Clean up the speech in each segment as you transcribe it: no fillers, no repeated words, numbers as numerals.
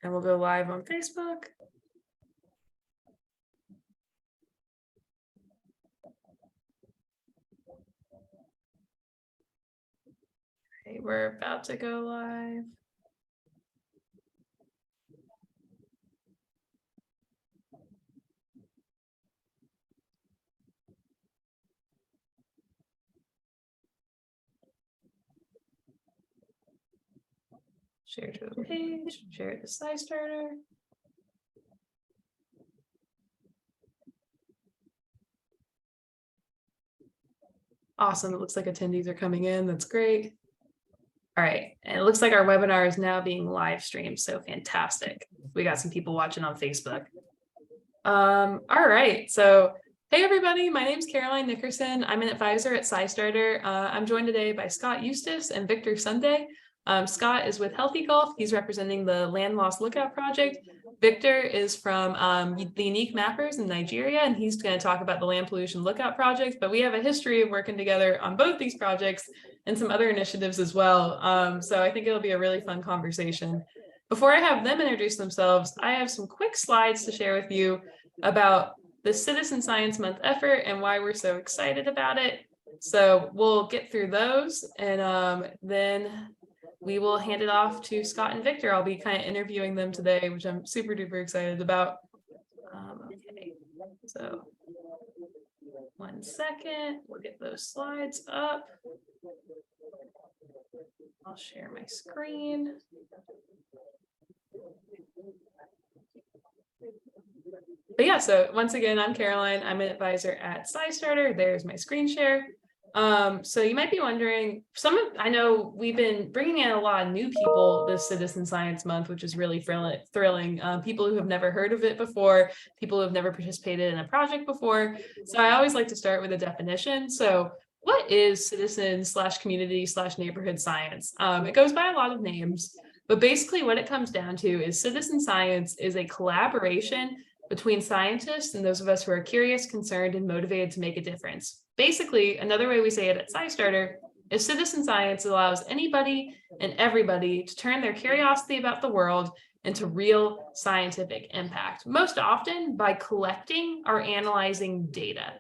And we'll go live on Facebook. Okay, we're about to go live. Share to the page, share it to SciStarter. Awesome, it looks like attendees are coming in, that's great. All right, and it looks like our webinar is now being live streamed, so fantastic. We got some people watching on Facebook. All right, so hey everybody, my name's Caroline Nickerson. I'm an advisor at SciStarter. I'm joined today by Scott Eustace and Victor Sunday. Scott is with Healthy Gulf. He's representing the Land Loss Lookout Project. Victor is from the Unique Mappers in Nigeria, and he's going to talk about the Land Pollution Lookout Project. But we have a history of working together on both these projects and some other initiatives as well. So I think it'll be a really fun conversation. Before I have them introduce themselves, I have some quick slides to share with you about the Citizen Science Month effort and why we're so excited about it. So we'll get through those, and then we will hand it off to Scott and Victor. I'll be kind of interviewing them today, which I'm super duper excited about. Okay, so 1 second, we'll get those slides up. I'll share my screen. But yeah, so once again, I'm Caroline. I'm an advisor at SciStarter. There's my screen share. So you might be wondering, I know we've been bringing in a lot of new people this Citizen Science Month, which is really thrilling. People who have never heard of it before, people who have never participated in a project before. So I always like to start with a definition. So what is citizen/community/neighborhood science? It goes by a lot of names, but basically what it comes down to is citizen science is a collaboration between scientists and those of us who are curious, concerned, and motivated to make a difference. Basically, another way we say it at SciStarter is citizen science allows anybody and everybody to turn their curiosity about the world into real scientific impact, most often by collecting or analyzing data.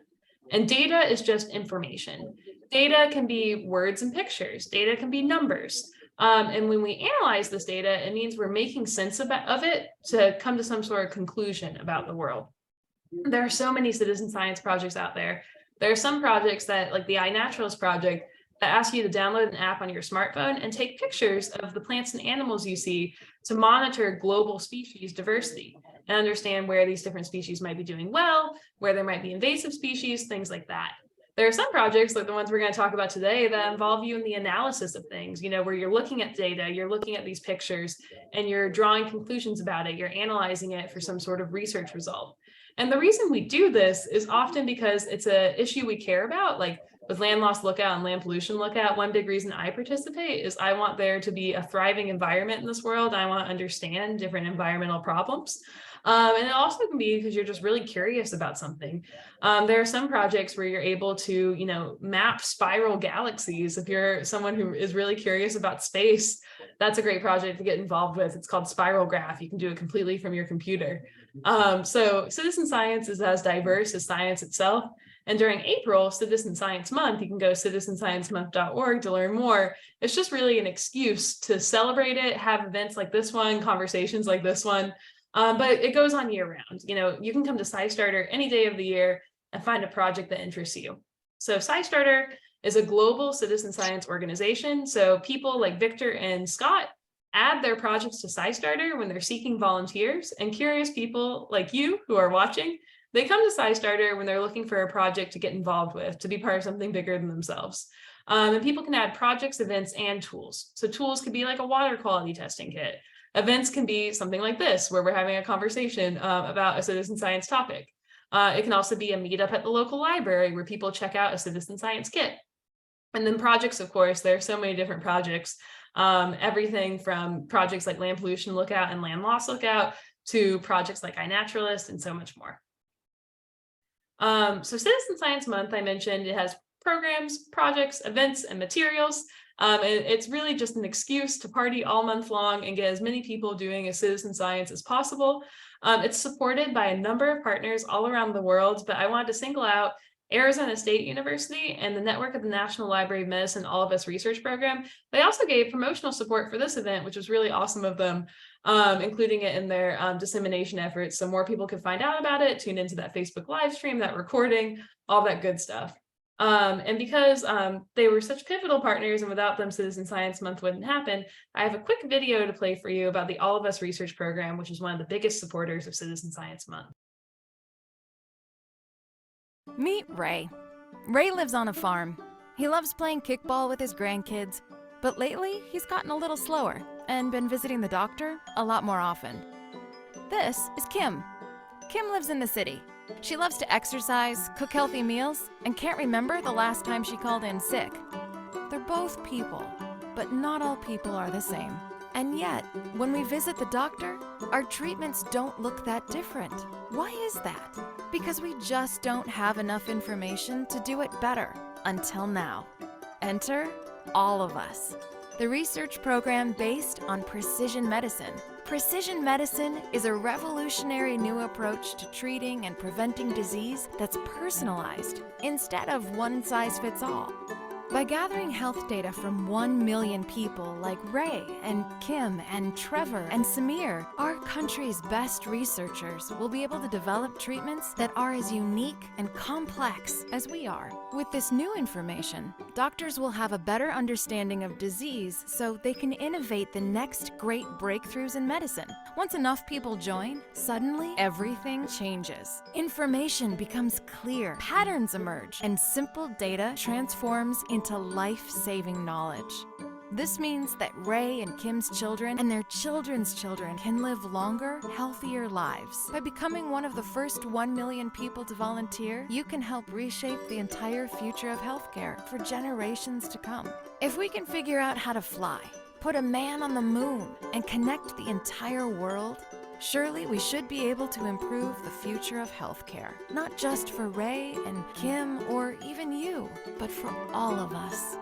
And data is just information. Data can be words and pictures. Data can be numbers. And when we analyze this data, it means we're making sense of it to come to some sort of conclusion about the world. There are so many citizen science projects out there. There are some projects that, like the iNaturalist project, that ask you to download an app on your smartphone and take pictures of the plants and animals you see to monitor global species diversity and understand where these different species might be doing well, where there might be invasive species, things like that. There are some projects like the ones we're going to talk about today that involve you in the analysis of things, where you're looking at data, you're looking at these pictures, and you're drawing conclusions about it. You're analyzing it for some sort of research result. And the reason we do this is often because it's an issue we care about, like with Land Loss Lookout and Land Pollution Lookout. One big reason I participate is I want there to be a thriving environment in this world. I want to understand different environmental problems. And it also can be because you're just really curious about something. There are some projects where you're able to, map spiral galaxies. If you're someone who is really curious about space, that's a great project to get involved with. It's called Spiral Graph. You can do it completely from your computer. So citizen science is as diverse as science itself. And during April, Citizen Science Month, you can go citizensciencemonth.org to learn more. It's just really an excuse to celebrate it, have events like this one, conversations like this one. But it goes on year round. You can come to SciStarter any day of the year and find a project that interests you. So SciStarter is a global citizen science organization. So people like Victor and Scott add their projects to SciStarter when they're seeking volunteers, and curious people like you who are watching, they come to SciStarter when they're looking for a project to get involved with, to be part of something bigger than themselves. And people can add projects, events, and tools. So tools could be like a water quality testing kit. Events can be something like this, where we're having a conversation about a citizen science topic. It can also be a meetup at the local library where people check out a citizen science kit. And then projects, of course, there are so many different projects, everything from projects like Land Pollution Lookout and Land Loss Lookout to projects like iNaturalist and so much more. So Citizen Science Month, I mentioned, it has programs, projects, events, and materials. It's really just an excuse to party all month long and get as many people doing a citizen science as possible. It's supported by a number of partners all around the world, but I wanted to single out Arizona State University and the network of the National Library of Medicine All of Us Research Program. They also gave promotional support for this event, which was really awesome of them, including it in their dissemination efforts so more people could find out about it, tune into that Facebook live stream, that recording, all that good stuff. And because they were such pivotal partners and without them Citizen Science Month wouldn't happen, I have a quick video to play for you about the All of Us Research Program, which is one of the biggest supporters of Citizen Science Month. Meet Ray. Ray lives on a farm. He loves playing kickball with his grandkids, but lately he's gotten a little slower and been visiting the doctor a lot more often. This is Kim. Kim lives in the city. She loves to exercise, cook healthy meals, and can't remember the last time she called in sick. They're both people, but not all people are the same. And yet, when we visit the doctor, our treatments don't look that different. Why is that? Because we just don't have enough information to do it better, until now. Enter All of Us, the research program based on precision medicine. Precision medicine is a revolutionary new approach to treating and preventing disease that's personalized instead of one size fits all. By gathering health data from 1 million people like Ray and Kim and Trevor and Samir, our country's best researchers will be able to develop treatments that are as unique and complex as we are. With this new information, doctors will have a better understanding of disease so they can innovate the next great breakthroughs in medicine. Once enough people join, suddenly everything changes. Information becomes clear, patterns emerge, and simple data transforms into life-saving knowledge. This means that Ray and Kim's children and their children's children can live longer, healthier lives. By becoming one of the first 1 million people to volunteer, you can help reshape the entire future of healthcare for generations to come. If we can figure out how to fly, put a man on the moon, and connect the entire world, surely we should be able to improve the future of healthcare. Not just for Ray and Kim or even you, but for all of us.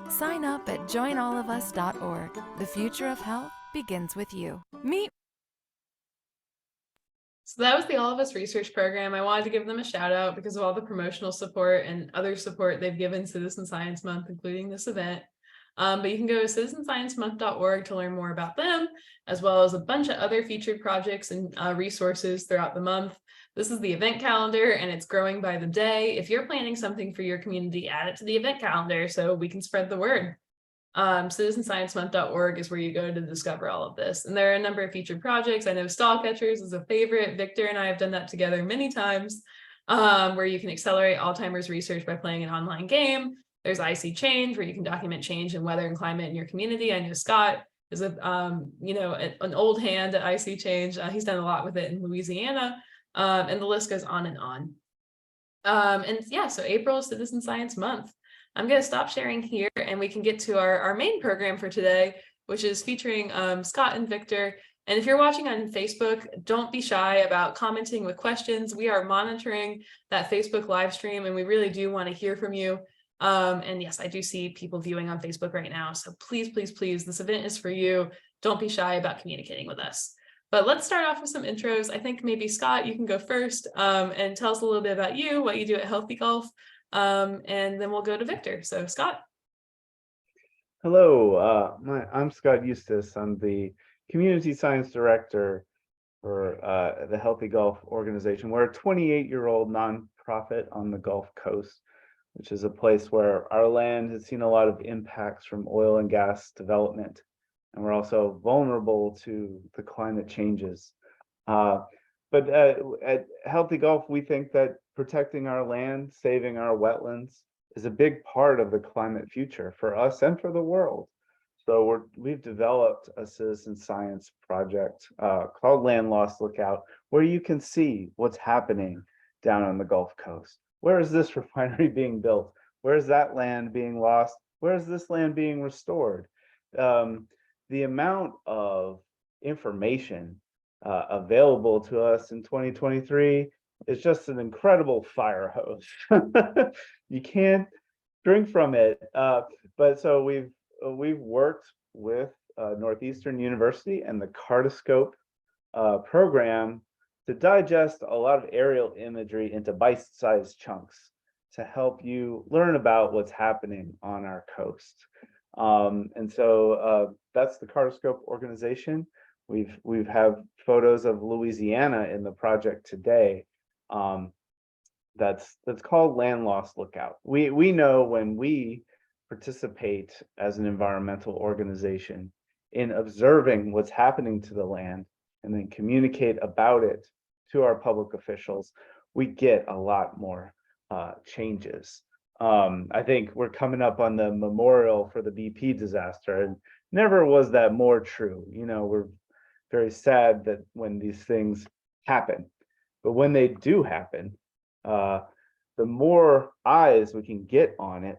Sign up at joinallofus.org. The future of health begins with you. Meet. So that was the All of Us Research Program. I wanted to give them a shout out because of all the promotional support and other support they've given Citizen Science Month, including this event. But you can go to citizensciencemonth.org to learn more about them, as well as a bunch of other featured projects and resources throughout the month. This is the event calendar, and it's growing by the day. If you're planning something for your community, add it to the event calendar so we can spread the word. Citizensciencemonth.org is where you go to discover all of this. And there are a number of featured projects. I know Stall Catchers is a favorite. Victor and I have done that together many times, where you can accelerate Alzheimer's research by playing an online game. There's IC Change, where you can document change in weather and climate in your community. I know Scott is an old hand at IC Change. He's done a lot with it in Louisiana, and the list goes on and on. And yeah, so April is Citizen Science Month. I'm going to stop sharing here, and we can get to our main program for today, which is featuring Scott and Victor. And if you're watching on Facebook, don't be shy about commenting with questions. We are monitoring that Facebook live stream, and we really do want to hear from you. And yes, I do see people viewing on Facebook right now. So please, please, please, this event is for you. Don't be shy about communicating with us. But let's start off with some intros. I think maybe Scott, you can go first and tell us a little bit about you, what you do at Healthy Golf, and then we'll go to Victor. So Scott. Hello, I'm Scott Eustace. I'm the Community Science Director for the Healthy Golf organization. We're a 28-year-old nonprofit on the Gulf Coast, which is a place where our land has seen a lot of impacts from oil and gas development. And we're also vulnerable to the climate changes. But at Healthy Golf, we think that protecting our land, saving our wetlands is a big part of the climate future for us and for the world. So we've developed a citizen science project called Land Loss Lookout, where you can see what's happening down on the Gulf Coast. Where is this refinery being built? Where is that land being lost? Where is this land being restored? The amount of information available to us in 2023 is just an incredible fire hose. You can't drink from it. But so we've worked with Northeastern University and the Cartoscope program to digest a lot of aerial imagery into bite-sized chunks to help you learn about what's happening on our coast. And so that's the Cartoscope organization. We've have photos of Louisiana in the project today. That's called Land Loss Lookout. We know when we participate as an environmental organization in observing what's happening to the land and then communicate about it to our public officials, we get a lot more changes. I think we're coming up on the memorial for the BP disaster, and never was that more true. You know, we're very sad that when these things happen, but when they do happen, the more eyes we can get on it,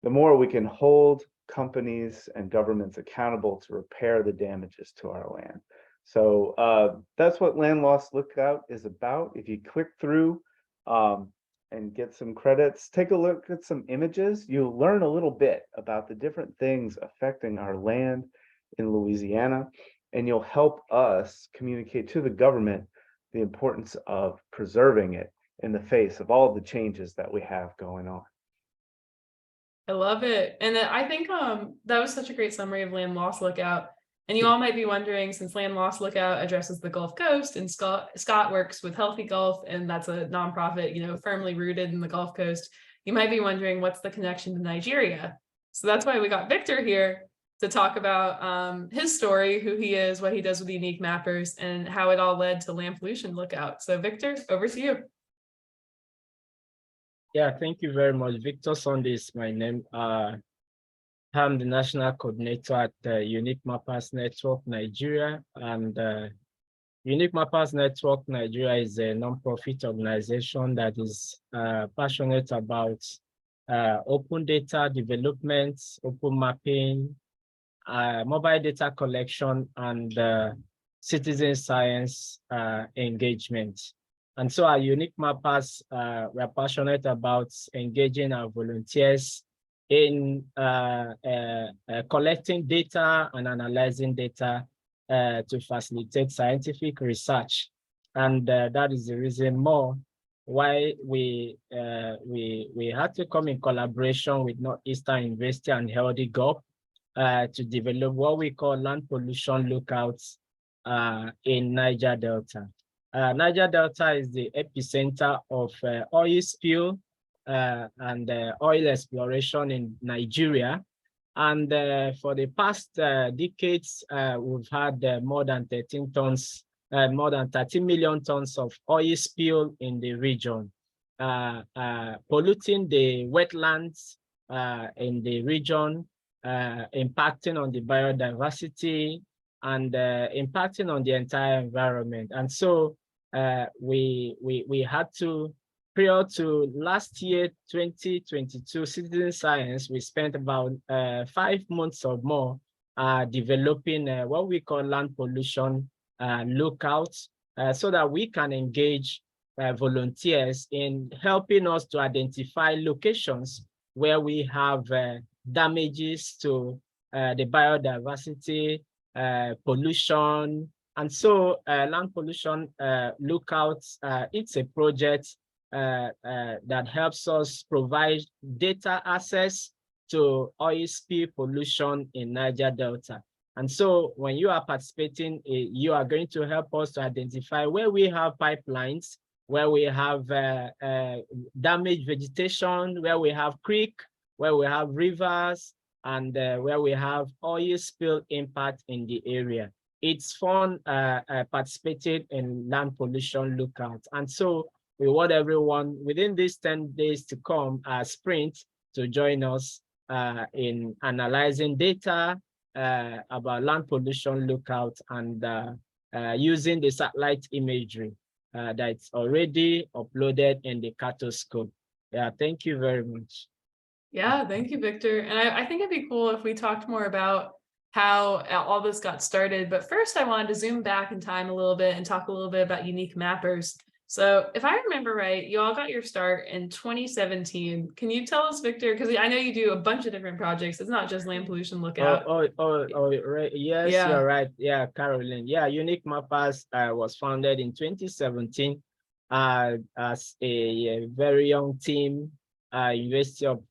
the more we can hold companies and governments accountable to repair the damages to our land. So that's what Land Loss Lookout is about. If you click through and get some credits, take a look at some images, you'll learn a little bit about the different things affecting our land in Louisiana, and you'll help us communicate to the government the importance of preserving it in the face of all the changes that we have going on. I love it. And I think that was such a great summary of Land Loss Lookout. And you all might be wondering, since Land Loss Lookout addresses the Gulf Coast and Scott works with Healthy Gulf, and that's a nonprofit, you know, firmly rooted in the Gulf Coast, you might be wondering what's the connection to Nigeria. So that's why we got Victor here to talk about his story, who he is, what he does with Unique Mappers, and how it all led to Land Pollution Lookout. So Victor, over to you. Yeah, thank you very much. Victor Sunday is my name. I'm the national coordinator at the Unique Mappers Network Nigeria, and Unique Mappers Network Nigeria is a non-profit organization that is passionate about open data development, open mapping, mobile data collection, and citizen science engagement. And so our Unique Mappers, we're passionate about engaging our volunteers in collecting data and analyzing data to facilitate scientific research. And that is the reason more why we had to come in collaboration with Northeastern University and Healthy Gulf to develop what we call land pollution lookouts in Niger Delta. Niger Delta is the epicenter of oil spill and oil exploration in Nigeria. And for the past decades, we've had more than 13 million tons of oil spill in the region, polluting the wetlands in the region, impacting on the biodiversity, and impacting on the entire environment. And so we had to, prior to last year, 2022, citizen science, we spent about 5 months or more developing what we call land pollution lookouts, so that we can engage volunteers in helping us to identify locations where we have damages to the biodiversity, pollution. And so land pollution lookouts, it's a project that helps us provide data access to oil spill pollution in Niger Delta. And so when you are participating, you are going to help us to identify where we have pipelines, where we have damaged vegetation, where we have creek, where we have rivers, and where we have oil spill impact in the area. It's fun participating in land pollution lookouts. And so we want everyone within these 10 days to come, sprint, to join us in analyzing data about land pollution lookout and using the satellite imagery that's already uploaded in the Cartoscope. Yeah, thank you very much. Yeah, thank you, Victor. And I think it'd be cool if we talked more about how all this got started. But first, I wanted to zoom back in time a little bit and talk a little bit about Unique Mappers. So if I remember right, you all got your start in 2017. Can you tell us, Victor, because I know you do a bunch of different projects. It's not just land pollution lookout. Right. Yes, Yeah. you're right. Yeah, Caroline. Yeah, Unique Mappers was founded in 2017 as a very young team, University of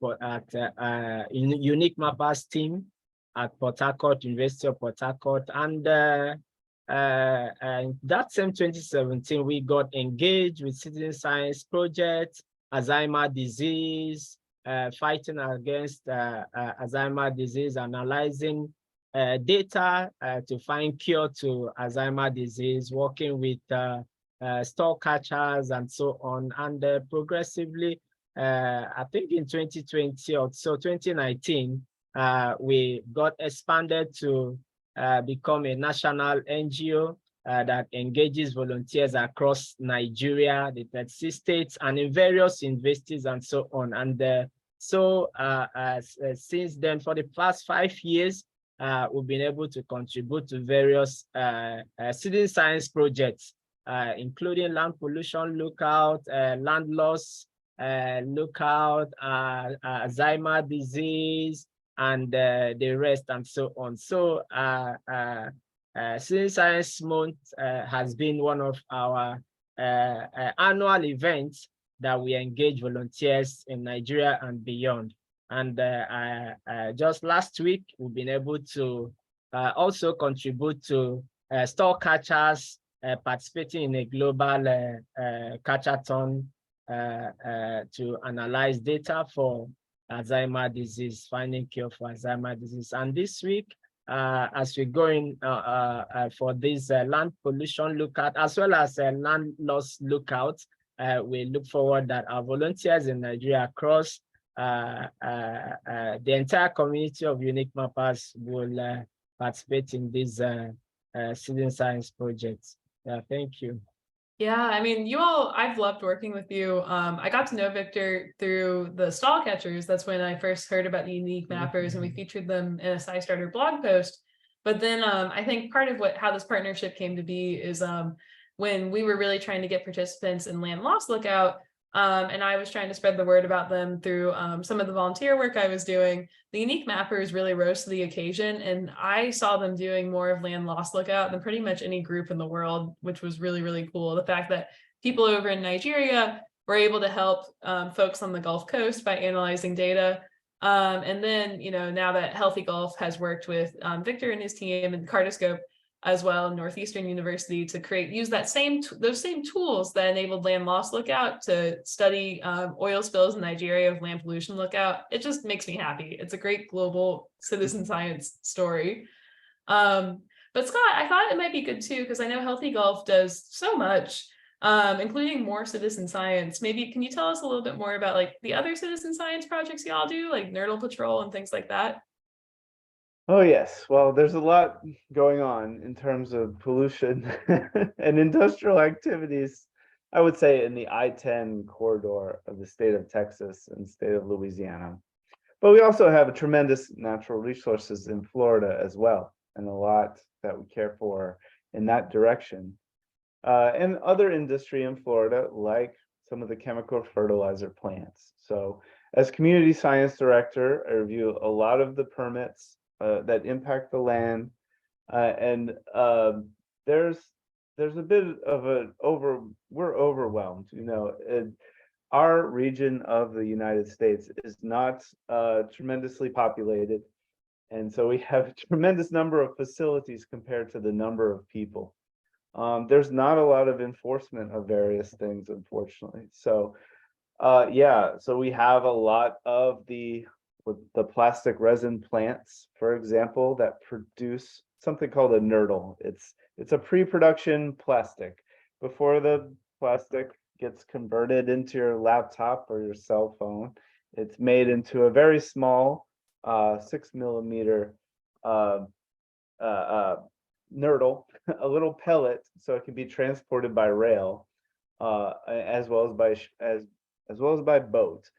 Unique Mappers team at Port Harcourt, University of Port Harcourt. And that same 2017, we got engaged with citizen science projects, Alzheimer's disease, fighting against Alzheimer's disease, analyzing data to find cure to Alzheimer's disease, working with store catchers and so on. And progressively, I think in 2020 or so, 2019, we got expanded to become a national NGO that engages volunteers across Nigeria, the 36 states, and in various universities and so on. And since then, for the past 5 years, we've been able to contribute to various citizen science projects, including land pollution lookout, land loss lookout, Alzheimer's disease, and the rest and so on. So Citizen Science Month has been one of our annual events that we engage volunteers in Nigeria and beyond. And just last week, we've been able to also contribute to store catchers participating in a global catchathon to analyze data for Alzheimer's disease, finding cure for Alzheimer's disease. And this week, as we're going for this land pollution lookout, as well as land loss lookout, we look forward that our volunteers in Nigeria across the entire community of Unique Mappers will participate in these citizen science projects. Thank you. Yeah, I mean, you all, I've loved working with you. I got to know Victor through the stall catchers. That's when I first heard about the Unique Mappers, and we featured them in a SciStarter blog post. But then I think part of how this partnership came to be is when we were really trying to get participants in Land Loss Lookout, and I was trying to spread the word about them through some of the volunteer work I was doing. The Unique Mappers really rose to the occasion, and I saw them doing more of Land Loss Lookout than pretty much any group in the world, which was really, really cool. The fact that people over in Nigeria were able to help folks on the Gulf Coast by analyzing data. And then, you know, now that Healthy Gulf has worked with Victor and his team and Cartoscope as well in Northeastern University to use that those same tools that enabled Land Loss Lookout to study oil spills in Nigeria with Land Pollution Lookout. It just makes me happy. It's a great global citizen science story. But Scott, I thought it might be good too, because I know Healthy Gulf does so much, including more citizen science. Maybe can you tell us a little bit more about like the other citizen science projects y'all do, like Nurdle Patrol and things like that? Oh, yes. Well, there's a lot going on in terms of pollution and industrial activities, I would say, in the I-10 corridor of the state of Texas and state of Louisiana. But we also have tremendous natural resources in Florida as well, and a lot that we care for in that direction. And other industry in Florida, like some of the chemical fertilizer plants. So as community science director, I review a lot of the permits that impact the land, and there's a bit of we're overwhelmed. You know, our region of the United States is not tremendously populated, and so we have a tremendous number of facilities compared to the number of people. There's not a lot of enforcement of various things, unfortunately. So yeah, so we have a lot of the plastic resin plants, for example, that produce something called a nurdle. It's a pre-production plastic. Before the plastic gets converted into your laptop or your cell phone, it's made into a very small 6 millimeter nurdle, a little pellet, so it can be transported by rail, as well as by boat.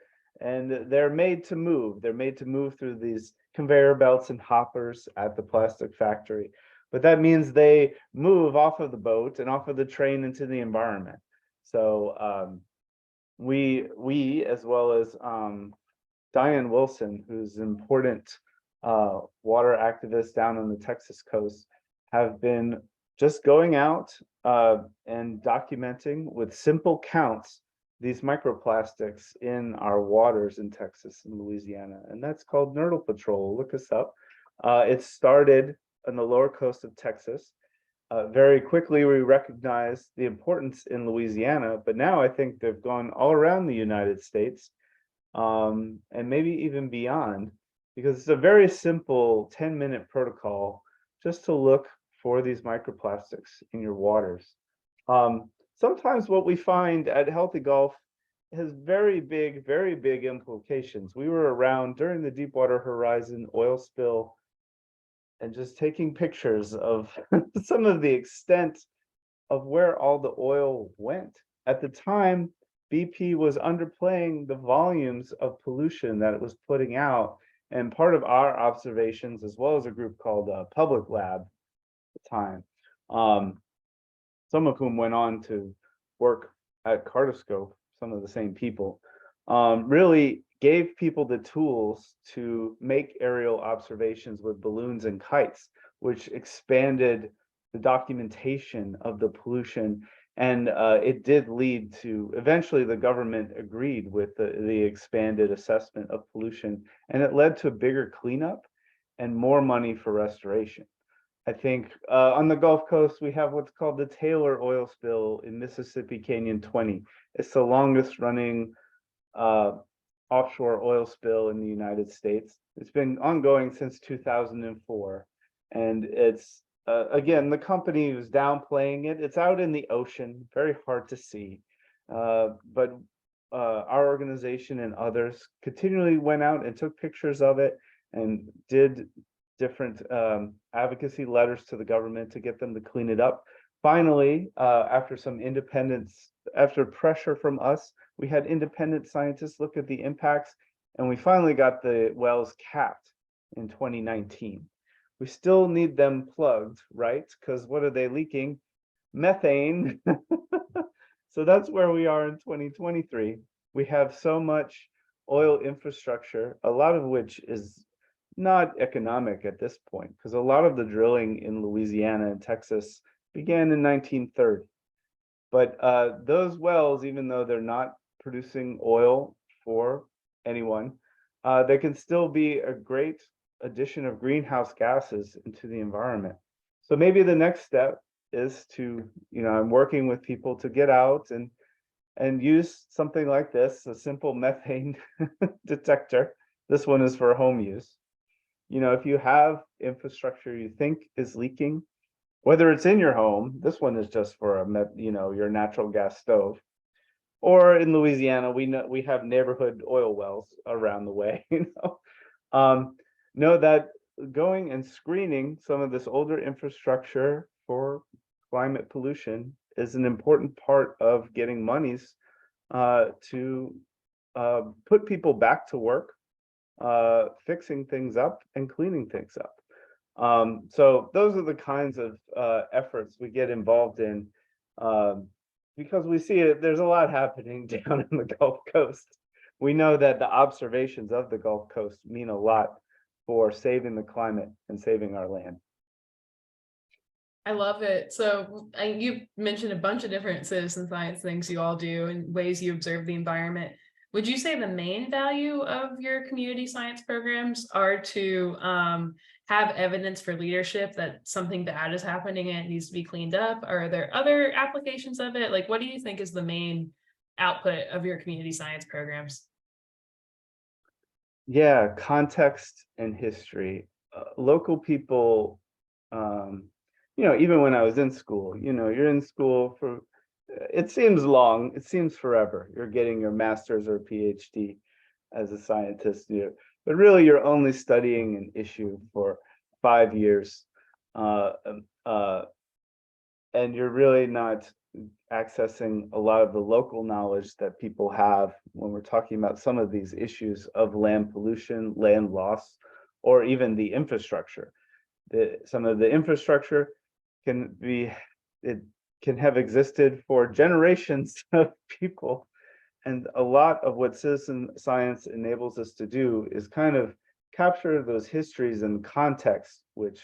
And they're made to move. They're made to move through these conveyor belts and hoppers at the plastic factory. But that means they move off of the boat and off of the train into the environment. So we as well as Diane Wilson, who's an important water activist down on the Texas coast, have been just going out and documenting with simple counts these microplastics in our waters in Texas and Louisiana, and that's called Nurdle Patrol. Look us up. It started on the lower coast of Texas. Very quickly, we recognized the importance in Louisiana, but now I think they've gone all around the United States, and maybe even beyond, because it's a very simple 10-minute protocol just to look for these microplastics in your waters. Sometimes what we find at Healthy Gulf has very big implications. We were around during the Deepwater Horizon oil spill and just taking pictures of some of the extent of where all the oil went. At the time, BP was underplaying the volumes of pollution that it was putting out. And part of our observations, as well as a group called Public Lab at the time, some of whom went on to work at Cartoscope, some of the same people, really gave people the tools to make aerial observations with balloons and kites, which expanded the documentation of the pollution. And it did lead to, eventually the government agreed with the expanded assessment of pollution, and it led to a bigger cleanup and more money for restoration. I think on the Gulf Coast, we have what's called the Taylor oil spill in Mississippi Canyon 20. It's the longest running offshore oil spill in the United States. It's been ongoing since 2004. And it's, again, the company was downplaying it. It's out in the ocean, very hard to see. But our organization and others continually went out and took pictures of it and did different advocacy letters to the government to get them to clean it up. Finally, after some independence, after pressure from us, we had independent scientists look at the impacts, and we finally got the wells capped in 2019. We still need them plugged, right? Because what are they leaking? Methane. So that's where we are in 2023. We have so much oil infrastructure, a lot of which is not economic at this point, because a lot of the drilling in Louisiana and Texas began in 1930. But those wells, even though they're not producing oil for anyone, they can still be a great addition of greenhouse gases into the environment. So maybe the next step is to, I'm working with people to get out and use something like this, a simple methane detector. This one is for home use. If you have infrastructure you think is leaking, whether it's in your home, this one is just for your natural gas stove, or in Louisiana, we have neighborhood oil wells around the way. Know that going and screening some of this older infrastructure for climate pollution is an important part of getting monies to put people back to work, fixing things up and cleaning things up. So those are the kinds of efforts we get involved in, because we see it, there's a lot happening down in the Gulf Coast. We know that the observations of the Gulf Coast mean a lot for saving the climate and saving our land. I love it. So you mentioned a bunch of different citizen science things you all do and ways you observe the environment. Would you say the main value of your community science programs are to have evidence for leadership that something bad is happening and it needs to be cleaned up? Or are there other applications of it? Like, what do you think is the main output of your community science programs? Yeah, context and history. Local people, even when I was in school, you're in school for, it seems long, it seems forever. You're getting your master's or PhD as a scientist, but really you're only studying an issue for 5 years. And you're really not accessing a lot of the local knowledge that people have when we're talking about some of these issues of land pollution, land loss, or even the infrastructure. Some of the infrastructure can be, can have existed for generations of people. And a lot of what citizen science enables us to do is kind of capture those histories and context, which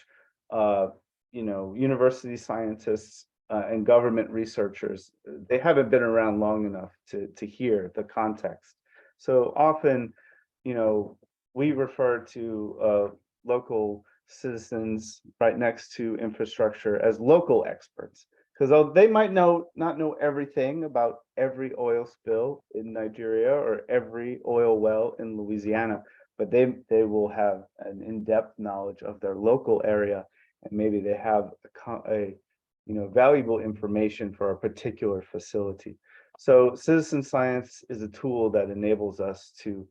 university scientists and government researchers, they haven't been around long enough to hear the context. So often, we refer to local citizens right next to infrastructure as local experts, because they might not know everything about every oil spill in Nigeria or every oil well in Louisiana, but they will have an in-depth knowledge of their local area, and maybe they have a valuable information for a particular facility. So citizen science is a tool that enables us to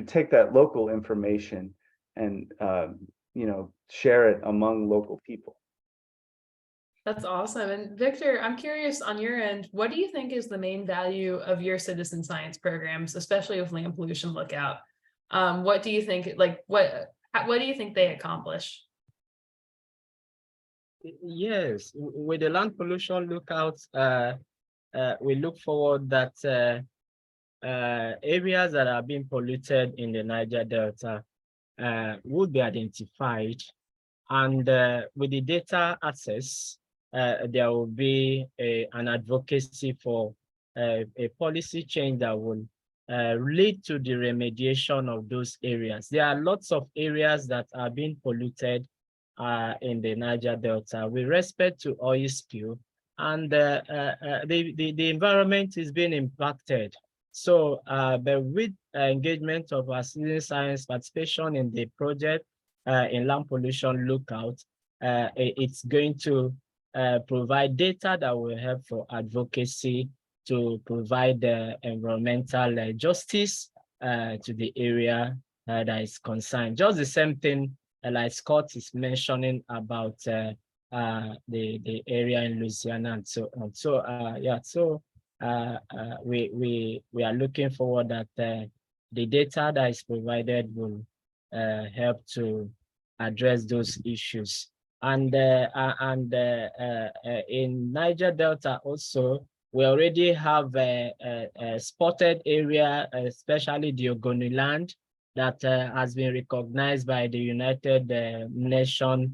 take that local information and share it among local people. That's awesome. And Victor, I'm curious on your end, what do you think is the main value of your citizen science programs, especially with Land Pollution Lookout? What do you think, what do you think they accomplish? Yes, with the Land Pollution Lookout, we look forward that areas that are being polluted in the Niger Delta would be identified, and with the data access, there will be an advocacy for a policy change that will lead to the remediation of those areas. There are lots of areas that are being polluted in the Niger Delta with respect to oil spill, and the environment is being impacted. So, but with engagement of our citizen science participation in the project in Land Pollution Lookout, it's going to provide data that will help for advocacy to provide environmental justice to the area that is concerned. Just the same thing like Scott is mentioning about the area in Louisiana and so on. So yeah, so we are looking forward that the data that is provided will help to address those issues. And in Niger Delta also, we already have a spotted area, especially the Ogoniland, that has been recognized by the United Nations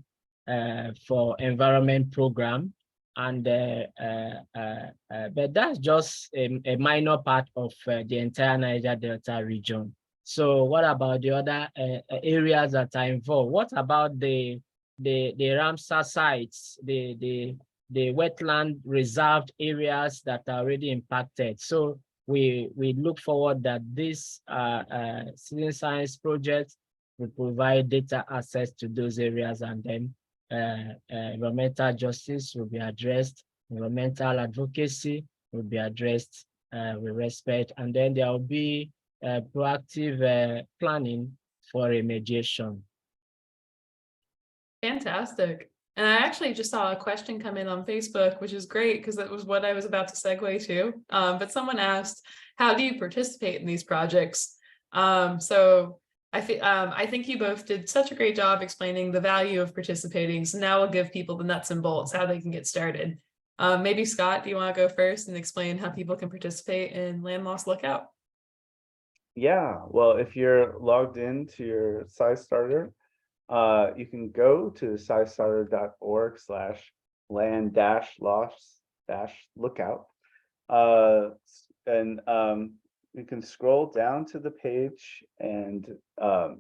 for Environment Program. And but that's just a minor part of the entire Niger Delta region. So what about the other areas that are involved? What about the Ramsar sites, the wetland reserved areas that are already impacted? So we look forward that this citizen science project will provide data access to those areas, and then environmental justice will be addressed, environmental advocacy will be addressed with respect, and then there will be proactive planning for remediation. Fantastic. And I actually just saw a question come in on Facebook, which is great because that was what I was about to segue to. But someone asked, how do you participate in these projects? So I think you both did such a great job explaining the value of participating. So now we'll give people the nuts and bolts, how they can get started. Maybe Scott, do you want to go first and explain how people can participate in Land Loss Lookout? Yeah, well, if you're logged into your SciStarter, you can go to scistarter.org/land-loss-lookout. And you can scroll down to the page and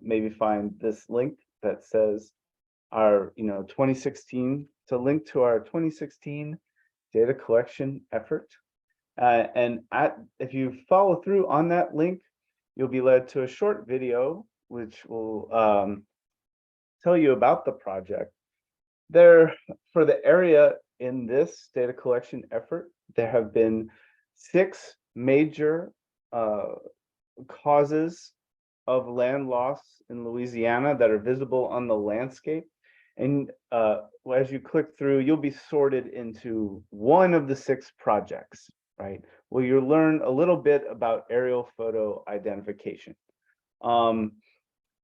maybe find this link that says our 2016, to link to our 2016 data collection effort. And if you follow through on that link, you'll be led to a short video which will tell you about the project. There, for the area in this data collection effort, there have been 6 major causes of land loss in Louisiana that are visible on the landscape. And as you click through, you'll be sorted into one of the 6 projects, right? Well, you'll learn a little bit about aerial photo identification.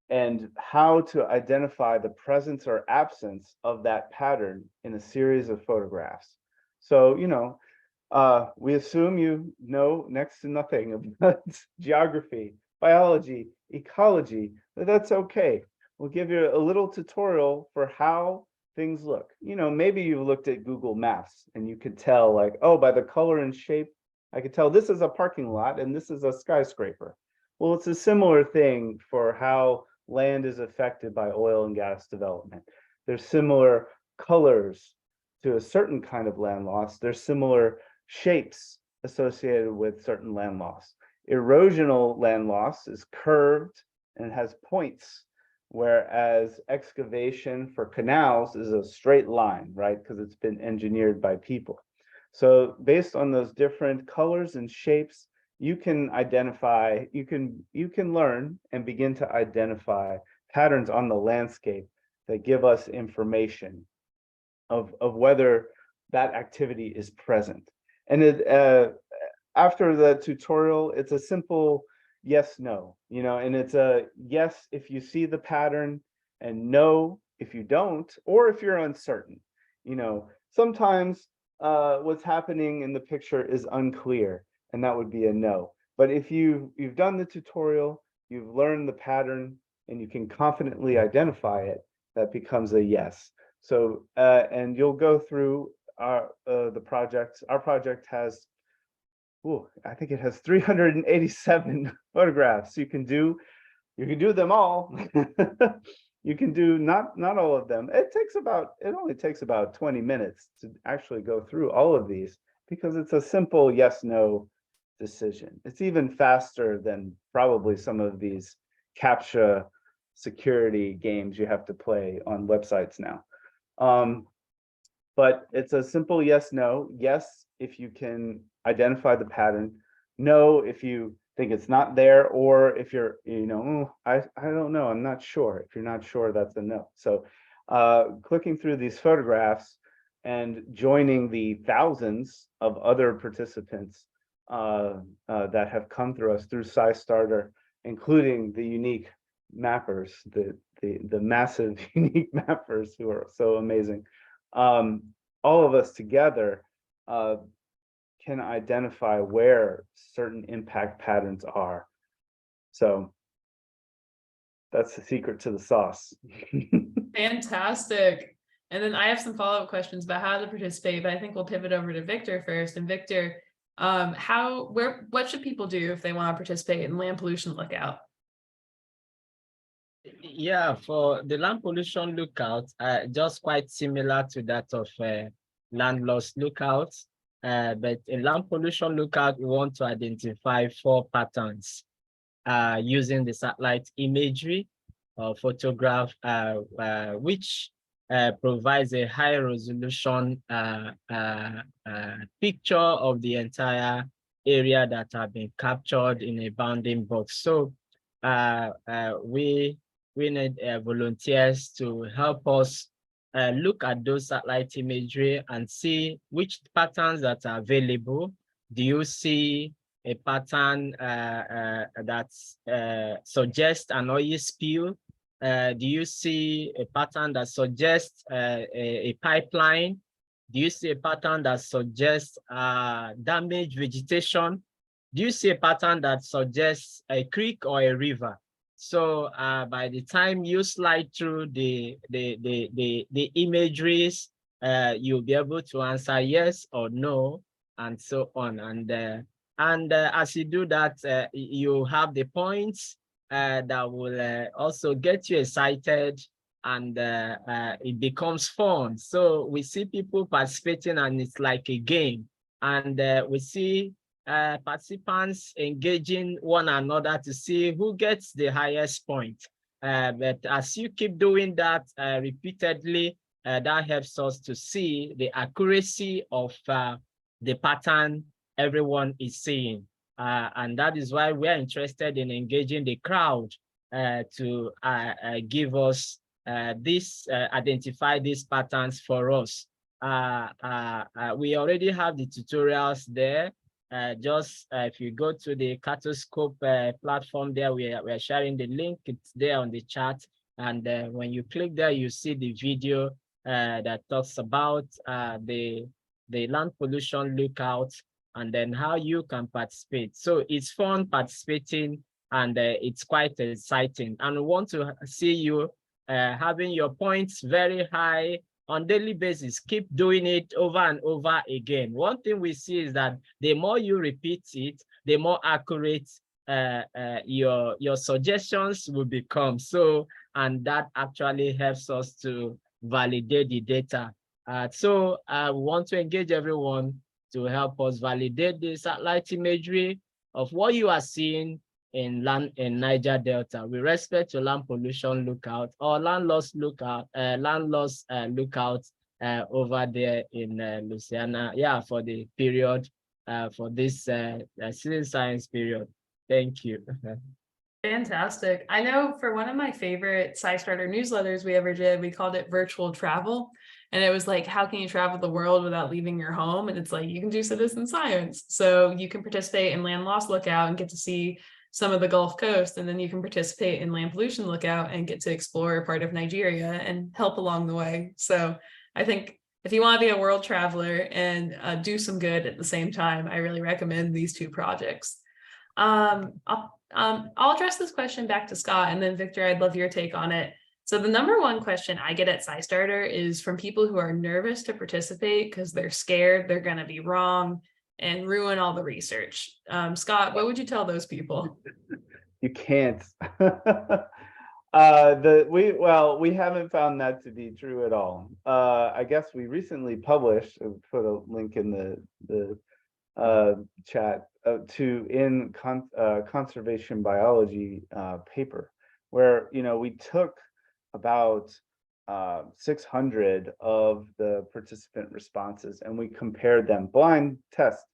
And how to identify the presence or absence of that pattern in a series of photographs. So, we assume you know next to nothing about geography, biology, ecology, but that's okay. We'll give you a little tutorial for how things look. Maybe you looked at Google Maps and you could tell, like, oh, by the color and shape, I could tell this is a parking lot and this is a skyscraper. Well, it's a similar thing for how land is affected by oil and gas development. There's similar colors to a certain kind of land loss. There's similar shapes associated with certain land loss. Erosional land loss is curved and has points, whereas excavation for canals is a straight line, right? Because it's been engineered by people. So based on those different colors and shapes, you can identify, you can learn and begin to identify patterns on the landscape that give us information of whether that activity is present. And after the tutorial, it's a simple yes, no, and it's a yes if you see the pattern and no if you don't, or if you're uncertain. Sometimes what's happening in the picture is unclear, and that would be a no. But if you've done the tutorial, you've learned the pattern, and you can confidently identify it, that becomes a yes. So, and you'll go through the project. Our project has, I think it has 387 photographs. You can do them all. You can do not all of them. It only takes about 20 minutes to actually go through all of these, because it's a simple yes, no decision. It's even faster than probably some of these CAPTCHA security games you have to play on websites now. But it's a simple yes, no. Yes, if you can identify the pattern. No, if you think it's not there, or if you're, I don't know, I'm not sure. If you're not sure, that's a no. So clicking through these photographs and joining the thousands of other participants that have come through us through SciStarter, including the unique mappers, the massive unique mappers who are so amazing. All of us together can identify where certain impact patterns are. So that's the secret to the sauce. Fantastic. And then I have some follow-up questions about how to participate, but I think we'll pivot over to Victor first. And Victor, what should people do if they want to participate in Land Pollution Lookout? Yeah, for the land pollution lookout, just quite similar to that of land loss lookout. But in land pollution lookout, we want to identify 4 patterns using the satellite imagery or photograph, which provides a high resolution picture of the entire area that have been captured in a bounding box. So we need volunteers to help us look at those satellite imagery and see which patterns that are available. Do you see a pattern that suggests an oil spill? Do you see a pattern that suggests a pipeline? Do you see a pattern that suggests damaged vegetation? Do you see a pattern that suggests a creek or a river? So by the time you slide through the imageries, you'll be able to answer yes or no, and so on. And as you do that, you have the points that will also get you excited, and it becomes fun. So we see people participating, and it's like a game. And we see participants engaging one another to see who gets the highest point. But as you keep doing that repeatedly, that helps us to see the accuracy of the pattern everyone is seeing. And that is why we're interested in engaging the crowd to give us identify these patterns for us. We already have the tutorials there. If you go to the Cartoscope platform there, we are sharing the link. It's there on the chat. And when you click there, you see the video that talks about the the land pollution lookout, and then how you can participate. So it's fun participating, and it's quite exciting. And we want to see you having your points very high on daily basis. Keep doing it over and over again. One thing we see is that the more you repeat it, the more accurate your suggestions will become. So, and that actually helps us to validate the data. So I want to engage everyone to help us validate the satellite imagery of what you are seeing in Niger Delta with respect to land pollution lookout or land loss lookout, lookout over there in Louisiana. Yeah, for the period, for this citizen science period. Thank you. Fantastic. I know for one of my favorite SciStarter newsletters we ever did, we called it virtual travel. And it was like, how can you travel the world without leaving your home? And it's like, you can do citizen science. So you can participate in land loss lookout and get to see some of the Gulf Coast. And then you can participate in land pollution lookout and get to explore a part of Nigeria and help along the way. So I think if you want to be a world traveler and do some good at the same time, I really recommend these two projects. I'll address this question back to Scott, and then Victor, I'd love your take on it. So the number one question I get at SciStarter is from people who are nervous to participate because they're scared they're going to be wrong and ruin all the research. Scott, what would you tell those people? You can't. We haven't found that to be true at all. I guess we recently published, put a link in the chat in conservation biology paper, where we took about 600 of the participant responses and we compared them blind test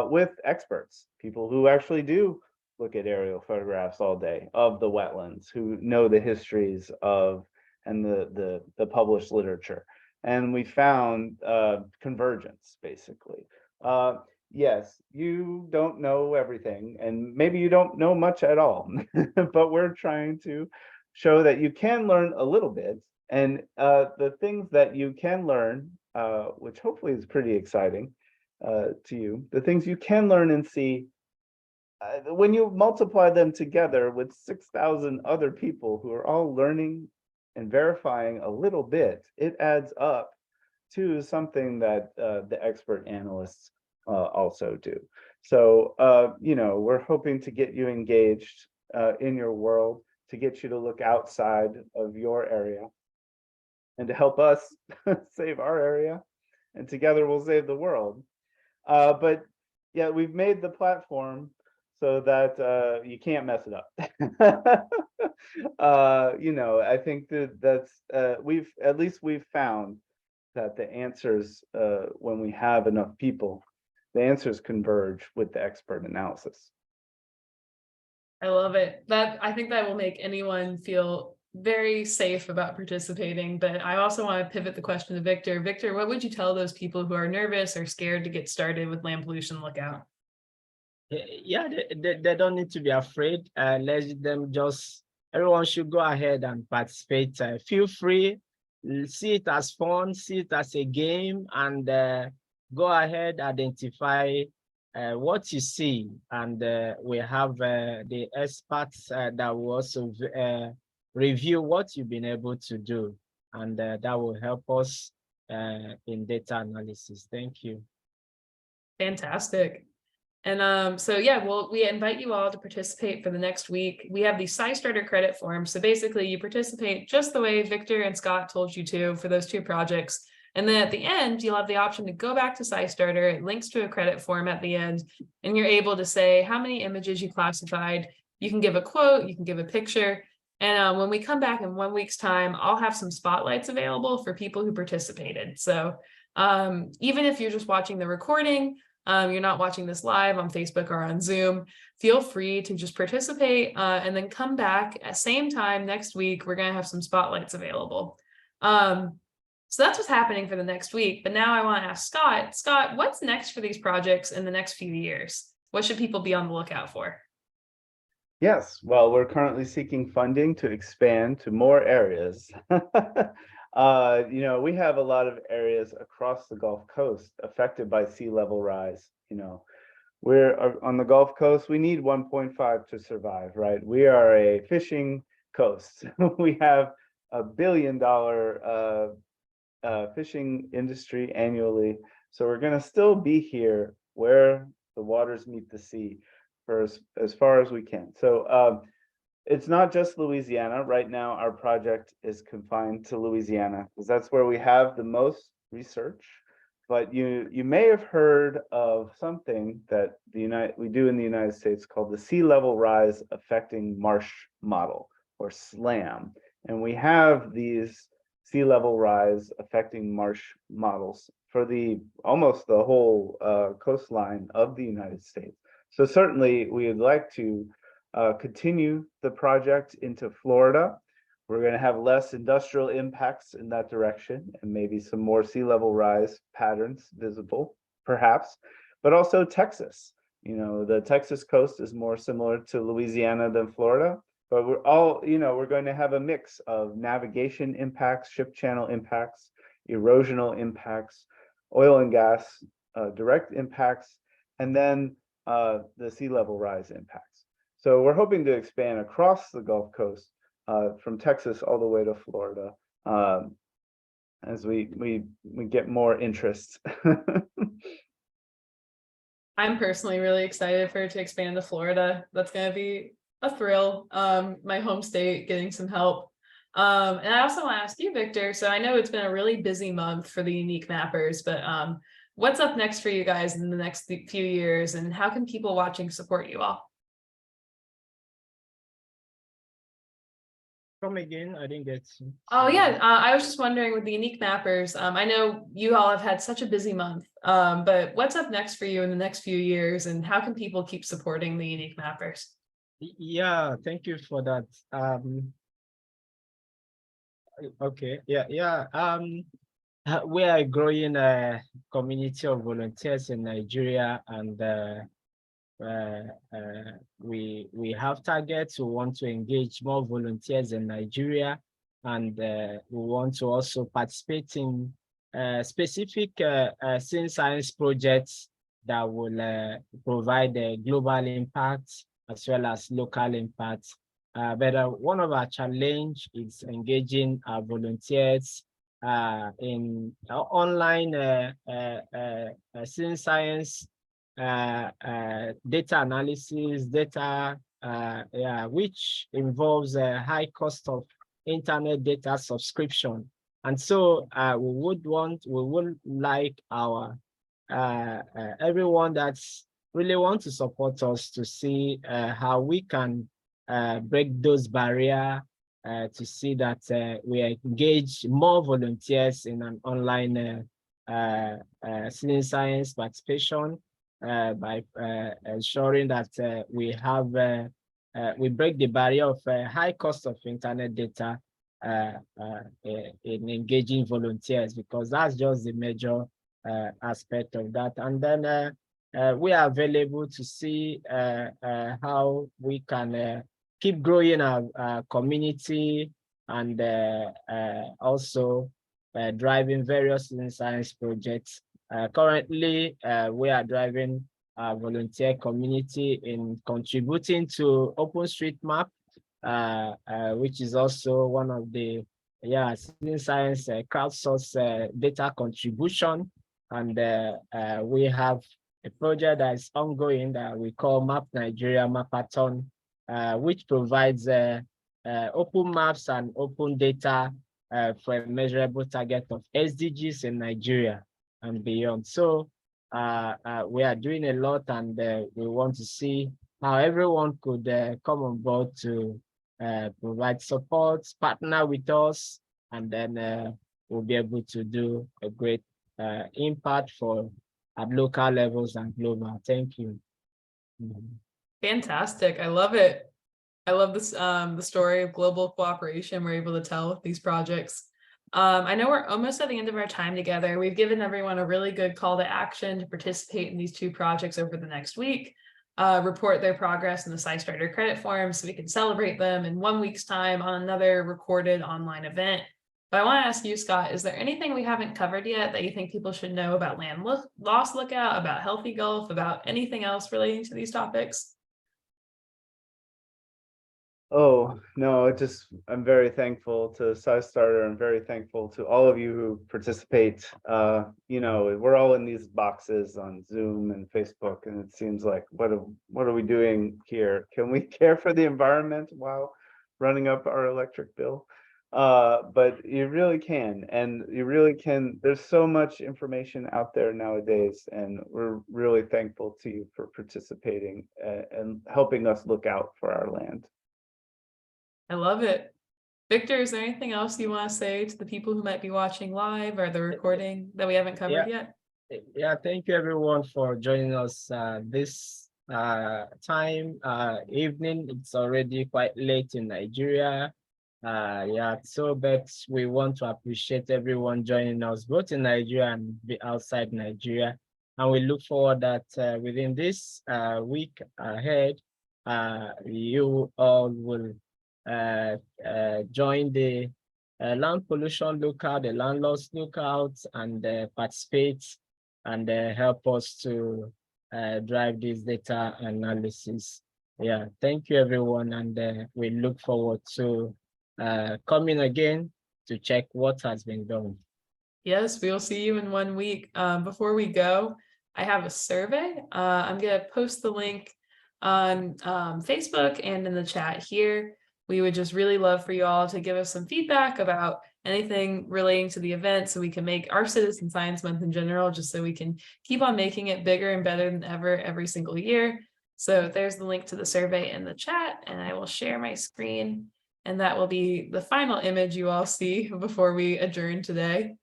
with experts, people who actually do look at aerial photographs all day of the wetlands, who know the histories of and the published literature, and we found convergence basically. Yes, you don't know everything, and maybe you don't know much at all, but we're trying to show that you can learn a little bit, and the things that you can learn, which hopefully is pretty exciting to you, the things you can learn and see, when you multiply them together with 6,000 other people who are all learning and verifying a little bit, it adds up to something that the expert analysts also do. So, we're hoping to get you engaged in your world, to get you to look outside of your area and to help us save our area, and together we'll save the world. But yeah, we've made the platform so that you can't mess it up. I think that's we've found that the answers, when we have enough people, the answers converge with the expert analysis. I love it. I think that will make anyone feel very safe about participating. But I also want to pivot the question to Victor. Victor, what would you tell those people who are nervous or scared to get started with land pollution lookout? Yeah, they don't need to be afraid. Let them everyone should go ahead and participate. Feel free, see it as fun, see it as a game, and go ahead, identify what you see. And we have the experts that will also review what you've been able to do. And that will help us in data analysis. Thank you. Fantastic. And so, yeah, we invite you all to participate for the next week. We have the SciStarter credit form. So basically you participate just the way Victor and Scott told you to for those two projects. And then at the end, you'll have the option to go back to SciStarter. It links to a credit form at the end, and you're able to say how many images you classified. You can give a quote, you can give a picture. And when we come back in 1 week's time, I'll have some spotlights available for people who participated. So even if you're just watching the recording, you're not watching this live on Facebook or on Zoom, feel free to just participate and then come back at the same time next week. We're going to have some spotlights available. So that's what's happening for the next week. But now I want to ask Scott. Scott, what's next for these projects in the next few years? What should people be on the lookout for? Yes, well, we're currently seeking funding to expand to more areas. You know, we have a lot of areas across the Gulf Coast affected by sea level rise. You know, we're on the Gulf Coast, we need 1.5 to survive, right? We are a fishing coast. We have $1 billion fishing industry annually. So we're going to still be here where the waters meet the sea for as far as we can. So it's not just Louisiana. Right now, our project is confined to Louisiana because that's where we have the most research. But you may have heard of something that we do in the United States called the Sea Level Rise Affecting Marsh Model, or SLAM. And we have these sea level rise affecting marsh models for almost the whole coastline of the United States. So certainly we would like to continue the project into Florida. We're going to have less industrial impacts in that direction and maybe some more sea level rise patterns visible, perhaps, but also Texas. You know, the Texas coast is more similar to Louisiana than Florida, but we're going to have a mix of navigation impacts, ship channel impacts, erosional impacts, oil and gas direct impacts, and then the sea level rise impacts. So we're hoping to expand across the Gulf Coast from Texas all the way to Florida as we get more interest. I'm personally really excited for it to expand to Florida. That's going to be a thrill. My home state getting some help. And I also want to ask you, Victor, so I know it's been a really busy month for the Unique Mappers, but what's up next for you guys in the next few years, and how can people watching support you all? Come again, I didn't get. Oh yeah, I was just wondering with the Unique Mappers, I know you all have had such a busy month, but what's up next for you in the next few years, and how can people keep supporting the Unique Mappers? Yeah, thank you for that. Okay, yeah. We are a growing community of volunteers in Nigeria, and we have targets. We want to engage more volunteers in Nigeria, and we want to also participate in specific science projects that will provide a global impact as well as local impact. But one of our challenge is engaging our volunteers in online science data analysis, which involves a high cost of internet data subscription. And so we would like our everyone that's really want to support us to see how we can break those barriers, to see that we engage more volunteers in an online science participation by ensuring that we break the barrier of high cost of internet data in engaging volunteers, because that's just the major aspect of that. And then we are available to see how we can keep growing our community, and also driving various science projects. Currently, we are driving our volunteer community in contributing to OpenStreetMap, which is also one of the science crowdsource data contribution. And we have a project that is ongoing that we call Map Nigeria Mapathon, which provides open maps and open data for a measurable target of SDGs in Nigeria and beyond. So we are doing a lot, and we want to see how everyone could come on board to provide support, partner with us, and then we'll be able to do a great impact at local levels and global. Thank you. Fantastic. I love it. I love this, the story of global cooperation we're able to tell with these projects. I know we're almost at the end of our time together. We've given everyone a really good call to action to participate in these two projects over the next week, report their progress in the SciStarter credit form so we can celebrate them in 1 week's time on another recorded online event. But I want to ask you, Scott, is there anything we haven't covered yet that you think people should know about land loss lookout, about Healthy Gulf, about anything else relating to these topics? Oh, no, I'm very thankful to SciStarter. I'm very thankful to all of you who participate. We're all in these boxes on Zoom and Facebook, and it seems like, what are we doing here? Can we care for the environment while running up our electric bill? But you really can, and you really can. There's so much information out there nowadays, and we're really thankful to you for participating and helping us look out for our land. I love it. Victor, is there anything else you want to say to the people who might be watching live or the recording that we haven't covered yet? Yeah, thank you everyone for joining us this evening. It's already quite late in Nigeria. But we want to appreciate everyone joining us both in Nigeria and outside Nigeria. And we look forward that within this week ahead, you all will join the land pollution lookout, the land loss lookout, and participate and help us to drive this data analysis. Yeah, thank you everyone, and we look forward to coming again to check what has been done. Yes, we'll see you in 1 week. Before we go, I have a survey. I'm going to post the link on Facebook and in the chat here. We would just really love for you all to give us some feedback about anything relating to the event so we can make our Citizen Science Month in general, just so we can keep on making it bigger and better than ever every single year. So there's the link to the survey in the chat, and I will share my screen, and that will be the final image you all see before we adjourn today.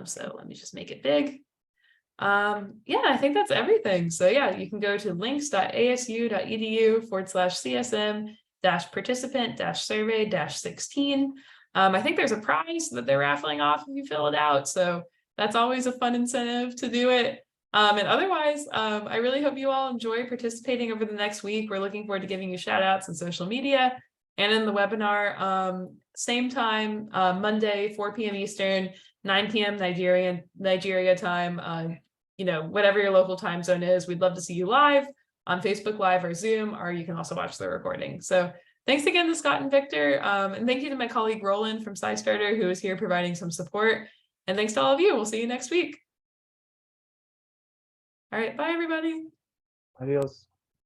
So let me just make it big. Yeah, I think that's everything. So yeah, you can go to links.asu.edu/CSM-participant-survey-16. I think there's a prize that they're raffling off if you fill it out. So that's always a fun incentive to do it. And otherwise, I really hope you all enjoy participating over the next week. We're looking forward to giving you shout outs on social media and in the webinar. Same time, Monday, 4 p.m. Eastern, 9 p.m. Nigeria time. Whatever your local time zone is, we'd love to see you live on Facebook Live or Zoom, or you can also watch the recording. So thanks again to Scott and Victor. And thank you to my colleague Roland from SciStarter, who is here providing some support. And thanks to all of you. We'll see you next week. All right, bye everybody. Adios.